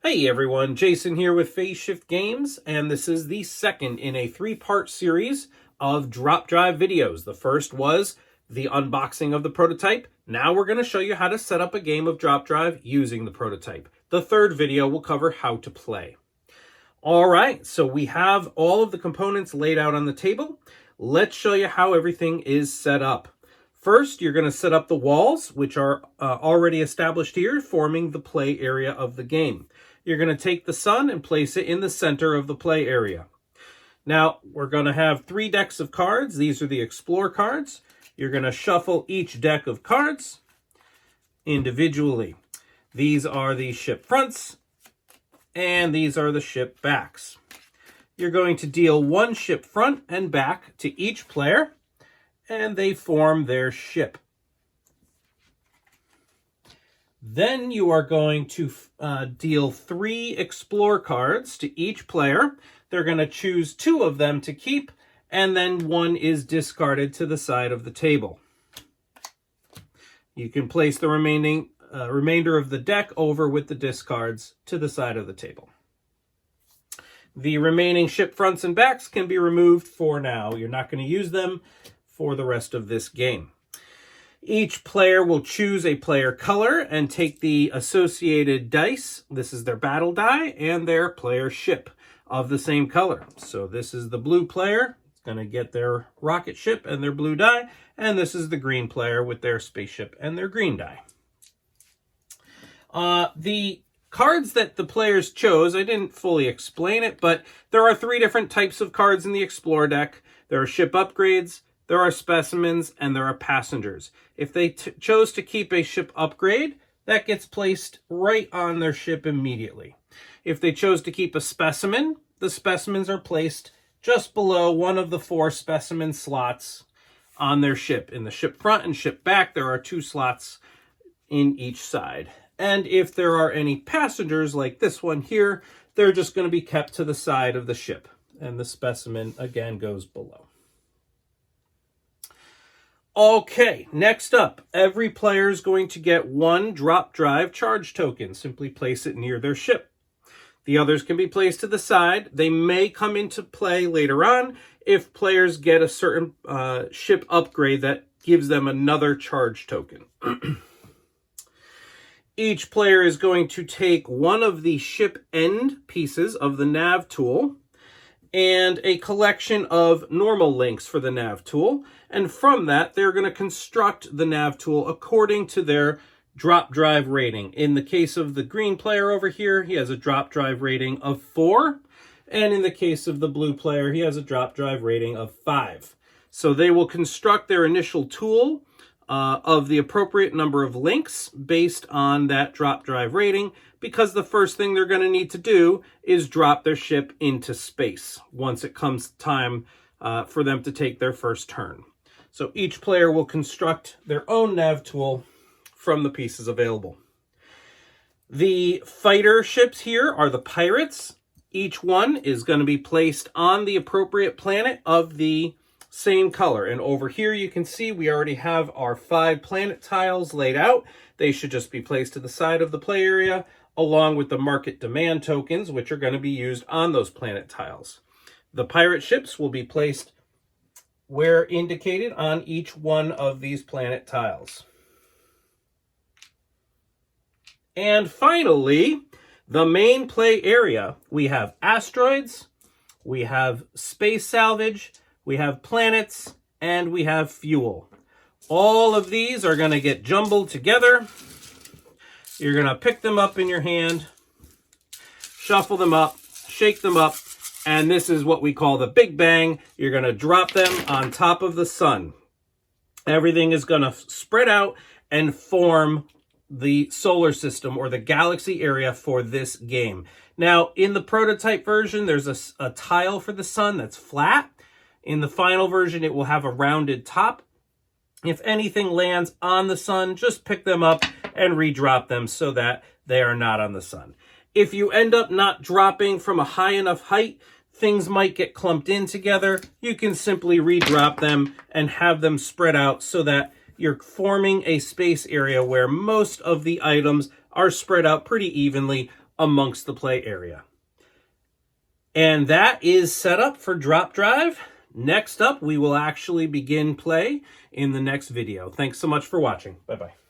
Hey everyone, Jason here with Phase Shift Games, and this is the second in a three-part series of drop drive videos. The first was the unboxing of the prototype. Now we're going to show you how to set up a game of drop drive using the prototype. The third video will cover how to play. All right, so we have all of the components laid out on the table. Let's show you how everything is set up. First, you're going to set up the walls, which are already established here, forming the play area of the game. You're going to take the sun and place it in the center of the play area. Now, we're going to have 3 decks of cards. These are the Explore cards. You're going to shuffle each deck of cards individually. These are the ship fronts, and these are the ship backs. You're going to deal 1 ship front and back to each player, and they form their ship. Then you are going to deal 3 Explore cards to each player. They're going to choose 2 of them to keep, and then 1 is discarded to the side of the table. You can place the remainder of the deck over with the discards to the side of the table. The remaining ship fronts and backs can be removed for now. You're not going to use them for the rest of this game. Each player will choose a player color and take the associated dice. This is their battle die and their player ship of the same color. So this is the blue player. It's going to get their rocket ship and their blue die. And this is the green player with their spaceship and their green die. The cards that the players chose, I didn't fully explain it, but there are 3 different types of cards in the Explore deck. There are ship upgrades, there are specimens, and there are passengers. If they chose to keep a ship upgrade, that gets placed right on their ship immediately. If they chose to keep a specimen, the specimens are placed just below one of the 4 specimen slots on their ship. In the ship front and ship back, there are 2 slots in each side. And if there are any passengers like this one here, they're just going to be kept to the side of the ship. And the specimen, again, goes below. Okay, next up, every player is going to get 1 drop drive charge token. Simply place it near their ship. The others can be placed to the side. They may come into play later on if players get a certain ship upgrade that gives them another charge token. Each player is going to take 1 of the ship end pieces of the nav tool and a collection of normal links for the nav tool. And from that, they're going to construct the nav tool according to their drop drive rating. In the case of the green player over here, he has a drop drive rating of 4. And in the case of the blue player, he has a drop drive rating of 5. So they will construct their initial tool of the appropriate number of links based on that drop drive rating, because the first thing they're going to need to do is drop their ship into space once it comes time for them to take their first turn. So each player will construct their own nav tool from the pieces available. The fighter ships here are the pirates. Each one is going to be placed on the appropriate planet of the same color. And over here you can see we already have our 5 planet tiles laid out. They should just be placed to the side of the play area along with the market demand tokens, which are going to be used on those planet tiles. The pirate ships will be placed where indicated on each one of these planet tiles. And finally, the main play area. We have asteroids, we have space salvage, we have planets, and we have fuel. All of these are going to get jumbled together. You're going to pick them up in your hand, shuffle them up, shake them up, and this is what we call the Big Bang. You're going to drop them on top of the sun. Everything is going to spread out and form the solar system or the galaxy area for this game. Now, in the prototype version, there's a tile for the sun that's flat. In the final version, it will have a rounded top. If anything lands on the sun, just pick them up and redrop them so that they are not on the sun. If you end up not dropping from a high enough height, things might get clumped in together. You can simply redrop them and have them spread out so that you're forming a space area where most of the items are spread out pretty evenly amongst the play area. And that is set up for drop drive. Next up, we will actually begin play in the next video. Thanks so much for watching. Bye-bye.